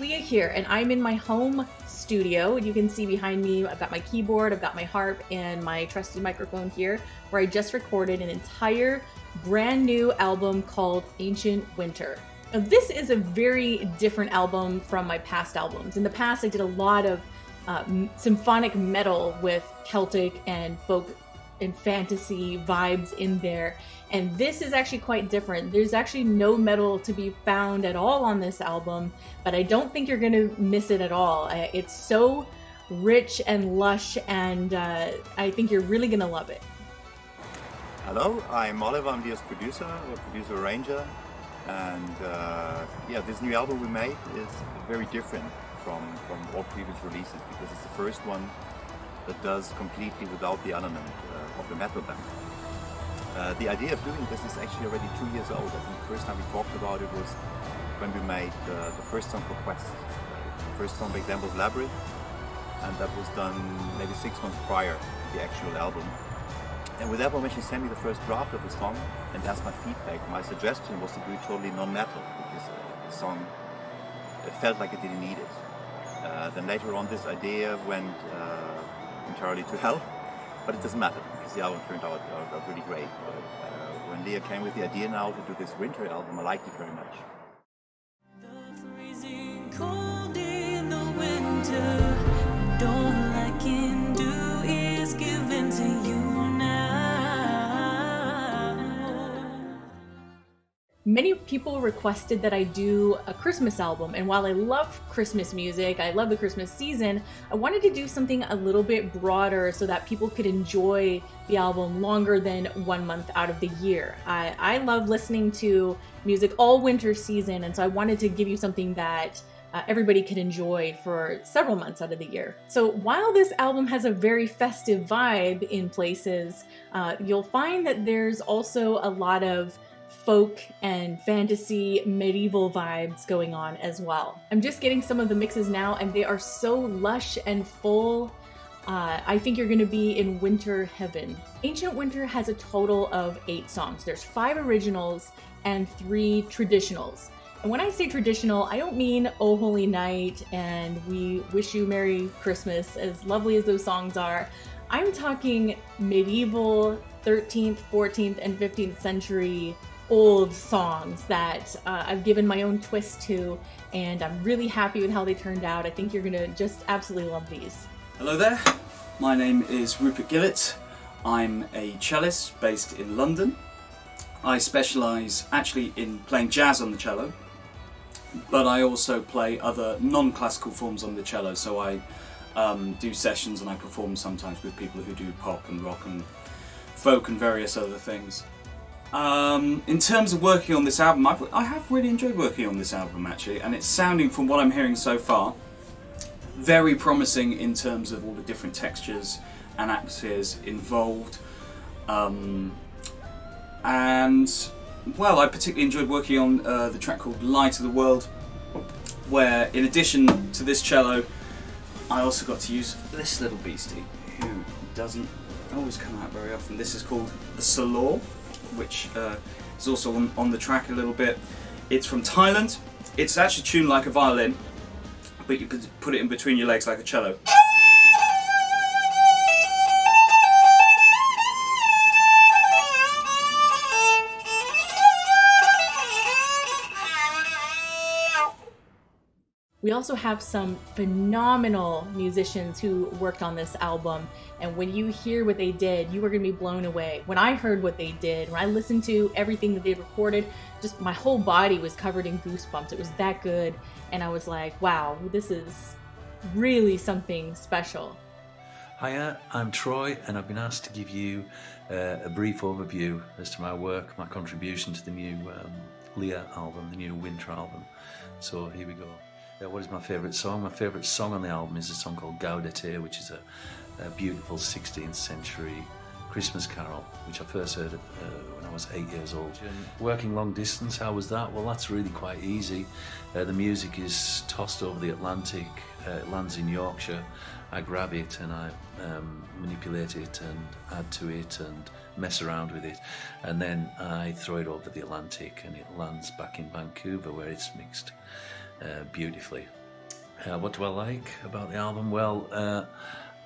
Leah here, and I'm in my home studio. You can see behind me, I've got my keyboard, I've got my harp, and my trusty microphone here, where I just recorded an entire brand new album called Ancient Winter. Now, this is a very different album from my past albums. In the past, I did a lot of symphonic metal with Celtic and folk and fantasy vibes in there. And this is actually quite different. There's actually no metal to be found at all on this album, but I don't think you're gonna miss it at all. It's so rich and lush, and I think you're really gonna love it. Hello, I'm Oliver, I'm Leah's producer, or producer arranger, and yeah, this new album we made is very different from all previous releases because it's the first one that does completely without the element of the metal band. The idea of doing this is actually already 2 years old. I think the first time we talked about it was when we made the first song for Quest. The first song back then was Labyrinth, and that was done maybe 6 months prior to the actual album. And with that one, when she sent me the first draft of the song and asked my feedback, my suggestion was to do it totally non-metal because the song felt like it didn't need it. Then later on, this idea went entirely to hell, but it doesn't matter because the album turned out really great. But when Leah came with the idea now to do this winter album, I liked it very much. The freezing cold in the winter, all I can do is give in to you now. Many people requested that I do a Christmas album, and while I love Christmas music, I love the Christmas season, I wanted to do something a little bit broader so that people could enjoy the album longer than 1 month out of the year. I love listening to music all winter season, and so I wanted to give you something that everybody could enjoy for several months out of the year. So while this album has a very festive vibe in places, you'll find that there's also a lot of folk and fantasy medieval vibes going on as well. I'm just getting some of the mixes now, and they are so lush and full. I think you're gonna be in winter heaven. Ancient Winter has a total of 8 songs. There's 5 originals and 3 traditionals. And when I say traditional, I don't mean Oh Holy Night and We Wish You Merry Christmas, as lovely as those songs are. I'm talking medieval 13th, 14th, and 15th century old songs that I've given my own twist to, and I'm really happy with how they turned out. I think you're gonna just absolutely love these. Hello there, my name is Rupert Gillett. I'm a cellist based in London. I specialise actually in playing jazz on the cello, but I also play other non-classical forms on the cello, so I do sessions and I perform sometimes with people who do pop and rock and folk and various other things. In terms of working on this album, I have really enjoyed working on this album actually, and it's sounding, from what I'm hearing so far, very promising in terms of all the different textures and atmospheres involved. And well, I particularly enjoyed working on the track called Light of the World, where in addition to this cello, I also got to use this little beastie, who doesn't always come out very often. This is called the Salor, which is also on the track a little bit. It's from Thailand. It's actually tuned like a violin, but you could put it in between your legs like a cello. We also have some phenomenal musicians who worked on this album, and when you hear what they did, you are going to be blown away. When I heard what they did, when I listened to everything that they recorded, just my whole body was covered in goosebumps. It was that good, and I was like, wow, this is really something special. Hiya, I'm Troy, and I've been asked to give you a brief overview as to my work, my contribution to the new Leah album, the new Winter album. So here we go. What is my favourite song? My favourite song on the album is a song called Gaudete, which is a beautiful 16th century Christmas carol, which I first heard when I was 8 years old. Working long distance, how was that? Well, that's really quite easy. The music is tossed over the Atlantic, it lands in Yorkshire. I grab it and I manipulate it and add to it and mess around with it, and then I throw it over the Atlantic and it lands back in Vancouver, where it's mixed beautifully. What do I like about the album? Well,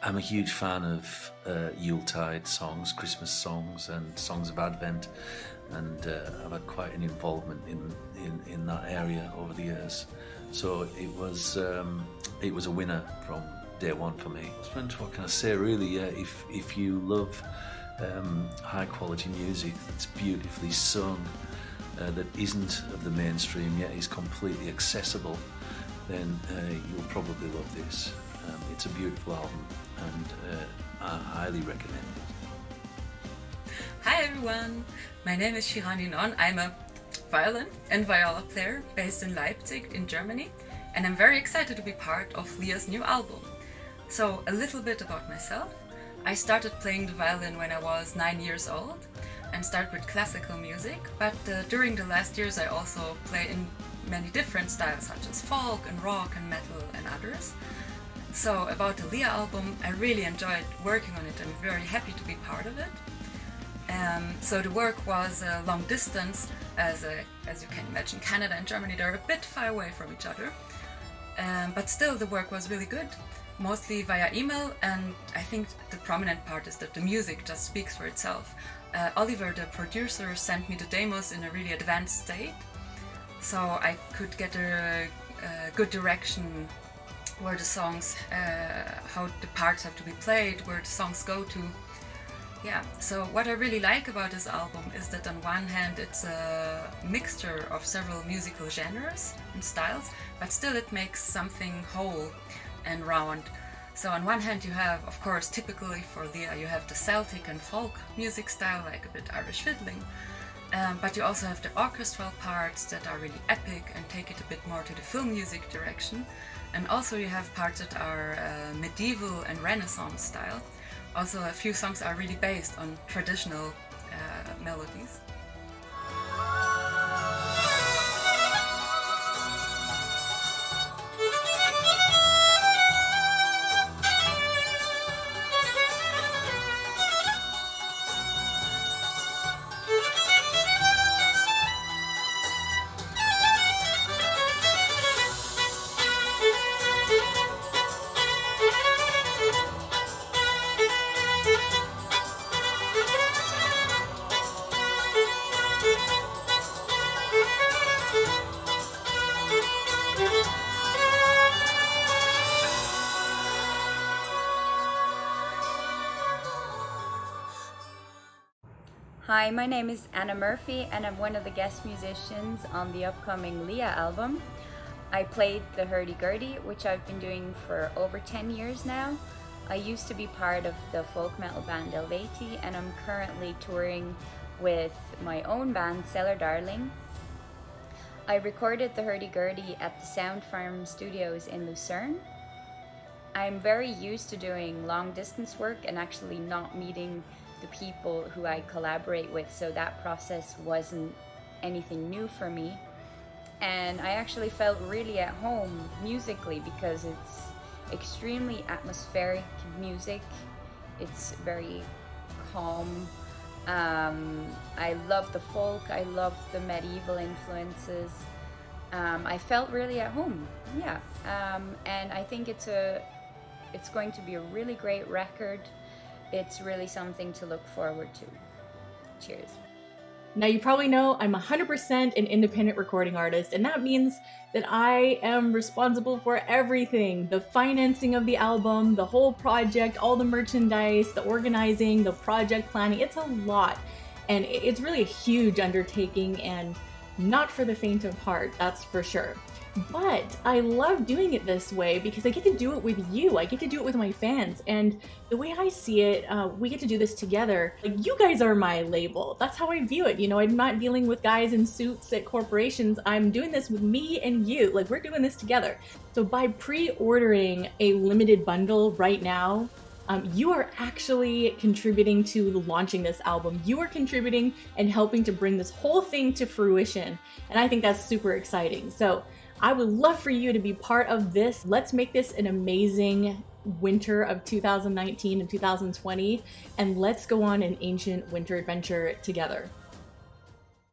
I'm a huge fan of Yuletide songs, Christmas songs, and songs of Advent, and I've had quite an involvement in that area over the years. So it was a winner from day one for me. What can I say? Really, yeah, if you love high quality music that's beautifully sung, that isn't of the mainstream yet is completely accessible, then you'll probably love this. It's a beautiful album, and I highly recommend it. Hi everyone, my name is Shahani. I'm a violin and viola player based in Leipzig in Germany, and I'm very excited to be part of Leah's new album. So a little bit about myself. I started playing the violin when I was 9 years old and started with classical music, but during the last years I also play in many different styles such as folk and rock and metal and others. So about the Leah album, I really enjoyed working on it. I'm very happy to be part of it. So the work was long distance, as you can imagine, Canada and Germany, they're a bit far away from each other. But still the work was really good, mostly via email, and I think the prominent part is that the music just speaks for itself. Oliver, the producer, sent me the demos in a really advanced state, so I could get a good direction where the songs, how the parts have to be played, where the songs go to. Yeah, so what I really like about this album is that on one hand it's a mixture of several musical genres and styles, but still it makes something whole and round. So on one hand you have, of course, typically for Leah, you have the Celtic and folk music style, like a bit Irish fiddling, but you also have the orchestral parts that are really epic and take it a bit more to the film music direction, and also you have parts that are medieval and Renaissance style. Also, a few songs are really based on traditional melodies. Hi, my name is Anna Murphy and I'm one of the guest musicians on the upcoming Leah album. I played the Hurdy-gurdy, which I've been doing for over 10 years now. I used to be part of the folk metal band Elvati, and I'm currently touring with my own band, Cellar Darling. I recorded the Hurdy-gurdy at the Sound Farm Studios in Lucerne. I'm very used to doing long distance work and actually not meeting the people who I collaborate with, so that process wasn't anything new for me. And I actually felt really at home musically because it's extremely atmospheric music. It's very calm. I love the folk, I love the medieval influences. I felt really at home, yeah. And I think it's going to be a really great record. It's really something to look forward to. Cheers. Now you probably know I'm 100% an independent recording artist, and that means that I am responsible for everything. The financing of the album, the whole project, all the merchandise, the organizing, the project planning. It's a lot, and it's really a huge undertaking and not for the faint of heart, that's for sure. But I love doing it this way because I get to do it with you. I get to do it with my fans. And the way I see it, we get to do this together. Like, you guys are my label. That's how I view it. You know, I'm not dealing with guys in suits at corporations. I'm doing this with me and you. Like, we're doing this together. So by pre-ordering a limited bundle right now, you are actually contributing to launching this album. You are contributing and helping to bring this whole thing to fruition. And I think that's super exciting. So I would love for you to be part of this. Let's make this an amazing winter of 2019 and 2020, and let's go on an ancient winter adventure together.